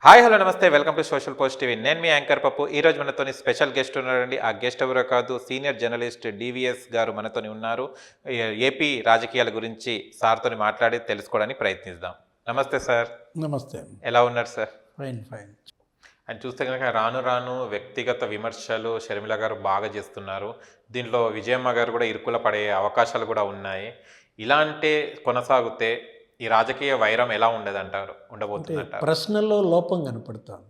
Hi hello నమస్తే welcome to social post TV. నేను మీ anchor పప్పు. ఈరోజు మనతోని స్పెషల్ గెస్ట్ ఉన్నారండి. ఆ గెస్ట్ ఎవరో కాదు, సీనియర్ జర్నలిస్ట్ డివిఎస్ గారు మనతోని ఉన్నారు. ఏపీ రాజకీయాల గురించి సార్తోని మాట్లాడి తెలుసుకోవడానికి ప్రయత్నిద్దాం. నమస్తే సార్. నమస్తే. ఎలా ఉన్నారు సార్? Fine fine. అని చూస్తే కనుక రాను రాను వ్యక్తిగత విమర్శలు షర్మిల గారు బాగా చేస్తున్నారు. దీంట్లో విజయమ్మ గారు కూడా ఇరుకుల పడే అవకాశాలు కూడా ఉన్నాయి. ఇలాంటి కొనసాగితే ఈ రాజకీయ వైరం ఎలా ఉండబోతుందంటారు? ప్రశ్నలో లోపం కనపడుతోంది,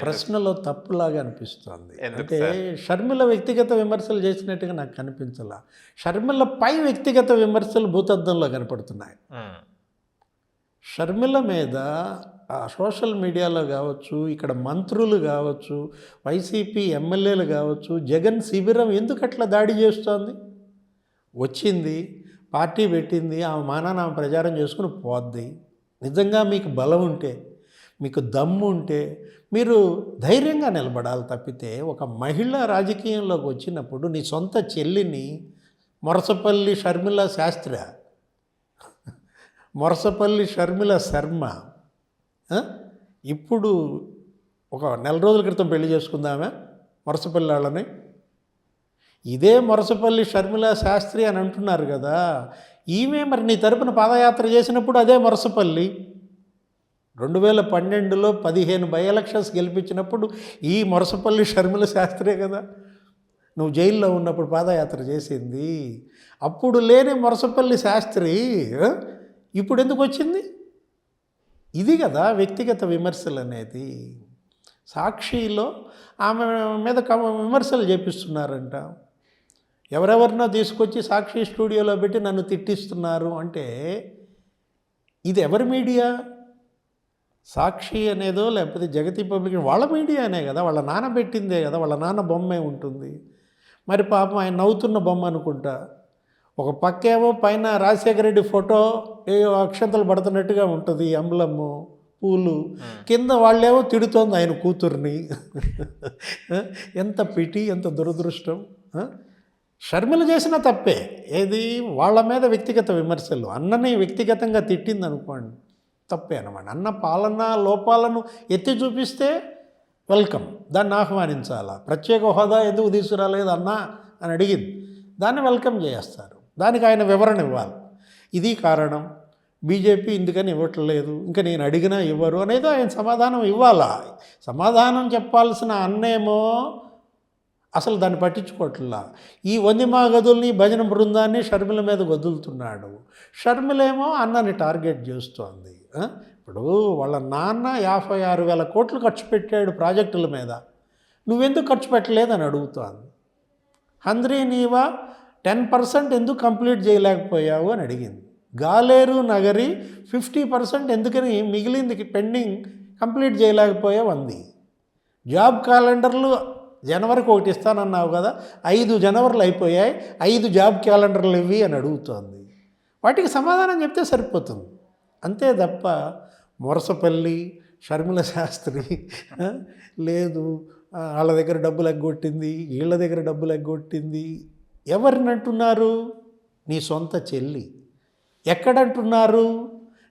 ప్రశ్నలో తప్పులాగా అనిపిస్తోంది. అంటే షర్మిల వ్యక్తిగత విమర్శలు చేసినట్టుగా నాకు కనిపించాల. షర్మిల పై వ్యక్తిగత విమర్శలు భూతద్దంలో కనపడుతున్నాయి. షర్మిల మీద సోషల్ మీడియాలో కావచ్చు, ఇక్కడ మంత్రులు కావచ్చు, వైసీపీ ఎమ్మెల్యేలు కావచ్చు, జగన్ శిబిరం ఎందుకు అట్లా దాడి చేస్తోంది? వచ్చింది, పార్టీ పెట్టింది, ఆమె మానాన్ని ఆమె ప్రచారం చేసుకుని పోద్ది. నిజంగా మీకు బలం ఉంటే, మీకు దమ్ము ఉంటే మీరు ధైర్యంగా నిలబడాలి తప్పితే, ఒక మహిళ రాజకీయంలోకి వచ్చినప్పుడు నీ సొంత చెల్లిని మొరసపల్లి షర్మిల శాస్త్రి, మొరసపల్లి షర్మిల శర్మ ఇప్పుడు ఒక నెల రోజుల క్రితం పెళ్లి చేసుకుందామే మొరసపల్లి వాళ్ళని. ఇదే మొరసపల్లి షర్మిల శాస్త్రి అని అంటున్నారు కదా, ఈమె మరి నీ తరపున పాదయాత్ర చేసినప్పుడు అదే మొరసపల్లి. 2012లో 15 బై ఎలక్షన్స్ గెలిపించినప్పుడు ఈ మొరసపల్లి షర్మిల శాస్త్రే కదా నువ్వు జైల్లో ఉన్నప్పుడు పాదయాత్ర చేసింది. అప్పుడు లేని మొరసపల్లి శాస్త్రి ఇప్పుడు ఎందుకు వచ్చింది? ఇది కదా వ్యక్తిగత విమర్శలు అనేది. సాక్షిలో ఆమె మీద విమర్శలు చేపిస్తున్నారంట. ఎవరెవరినో తీసుకొచ్చి సాక్షి స్టూడియోలో పెట్టి నన్ను తిట్టిస్తున్నారు అంటే ఇది ఎవరి మీడియా? సాక్షి అనేదో లేకపోతే జగతి పబ్లిక్ వాళ్ళ మీడియానే కదా, వాళ్ళ నాన్న పెట్టిందే కదా, వాళ్ళ నాన్న బొమ్మే ఉంటుంది. మరి పాపం ఆయన నవ్వుతున్న బొమ్మ అనుకుంటా. ఒక పక్కేమో పైన రాజశేఖర రెడ్డి ఫోటో అక్షంతలు పడుతున్నట్టుగా ఉంటుంది, అంబలము పూలు, కింద వాళ్ళేమో తిడుతోంది ఆయన కూతుర్ని. ఎంత పిటి, ఎంత దురదృష్టం. షర్మిల చేసిన తప్పే ఏది, వాళ్ళ మీద వ్యక్తిగత విమర్శలు. అన్నని వ్యక్తిగతంగా తిట్టింది అనుకోండి, తప్పే అన్నమాట. అన్న పాలన లోపాలను ఎత్తి చూపిస్తే వెల్కమ్, దాన్ని ఆహ్వానించాలా. ప్రత్యేక హోదా ఎందుకు తీసుకురాలేదు అన్న అని అడిగింది, దాన్ని వెల్కమ్ చేస్తారు. దానికి ఆయన వివరణ ఇవ్వాలి. ఇది కారణం, బీజేపీ ఇందుకని ఇవ్వట్లేదు, ఇంకా నేను అడిగినా ఇవ్వరు అనేది ఆయన సమాధానం ఇవ్వాలా. సమాధానం చెప్పాల్సిన అన్నేమో అసలు దాన్ని పట్టించుకోవట్లా. ఈ వందిమా గదుల్ని భజన బృందాన్ని షర్మిల మీద వదులుతున్నాడు. షర్మిలేమో అన్నని టార్గెట్ చేస్తోంది. ఇప్పుడు వాళ్ళ నాన్న 56,000 కోట్లు ఖర్చు పెట్టాడు ప్రాజెక్టుల మీద, నువ్వెందుకు ఖర్చు పెట్టలేదని అడుగుతోంది. హంద్రీ నీవా 10% ఎందుకు కంప్లీట్ చేయలేకపోయావు అని అడిగింది. గాలేరు నగరి 50% ఎందుకని మిగిలింది పెండింగ్ కంప్లీట్ చేయలేకపోయావు అంది. జాబ్ క్యాలెండర్లు జనవరికి ఒకటి ఇస్తానన్నావు కదా, 5 జనవరిలు అయిపోయాయి, 5 జాబ్ క్యాలెండర్లు ఇవి అని అడుగుతోంది. వాటికి సమాధానం చెప్తే సరిపోతుంది. అంతే తప్ప మొరసపల్లి షర్మిల శాస్త్రి లేదు వాళ్ళ దగ్గర డబ్బులు ఎగ్గొట్టింది, వీళ్ళ దగ్గర డబ్బులు ఎగ్గొట్టింది ఎవరిని అంటున్నారు? నీ సొంత చెల్లి. ఎక్కడంటున్నారు?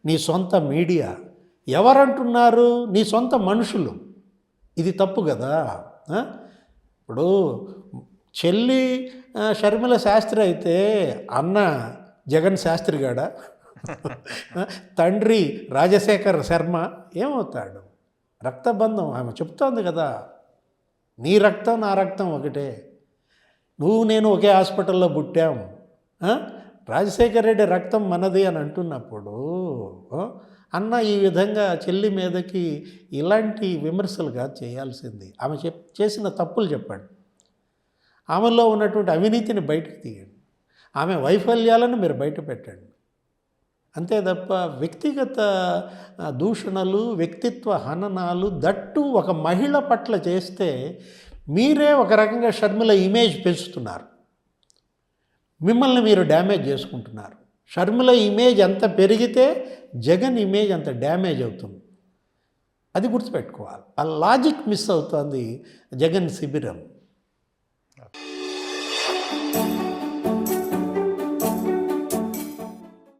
నీ సొంత మీడియా. ఎవరంటున్నారు? నీ సొంత మనుషులు. ఇది తప్పు కదా. ఇప్పుడు చెల్లి షర్మిల శాస్త్రి అయితే అన్న జగన్ శాస్త్రి గాడా, తండ్రి రాజశేఖర్ శర్మ ఏమవుతాడు? రక్తబంధం ఆమె చెప్తోంది కదా, నీ రక్తం నా రక్తం ఒకటే, నువ్వు నేను ఒకే హాస్పిటల్లో పుట్టాం, రాజశేఖర రెడ్డి రక్తం మనది అని అంటున్నప్పుడు అన్న ఈ విధంగా చెల్లి మీదకి ఇలాంటి విమర్శలుగా చేయాల్సింది. ఆమె చేసిన తప్పులు చెప్పండి, ఆమెలో ఉన్నటువంటి అవినీతిని బయటకు తీయండి, ఆమె వైఫల్యాలను మీరు బయట పెట్టండి. అంతే తప్ప వ్యక్తిగత దూషణలు, వ్యక్తిత్వ హననాలు, దట్టు ఒక మహిళ పట్ల చేస్తే మీరే ఒక రకంగా షర్మిల ఇమేజ్ పెంచుతున్నారు, మిమ్మల్ని మీరు డ్యామేజ్ చేసుకుంటున్నారు. షర్మిల ఇమేజ్ ఎంత పెరిగితే జగన్ ఇమేజ్ అంత డ్యామేజ్ అవుతుంది. అది గుర్తుపెట్టుకోవాలి. ఆ లాజిక్ మిస్ అవుతుంది జగన్ శిబిరం.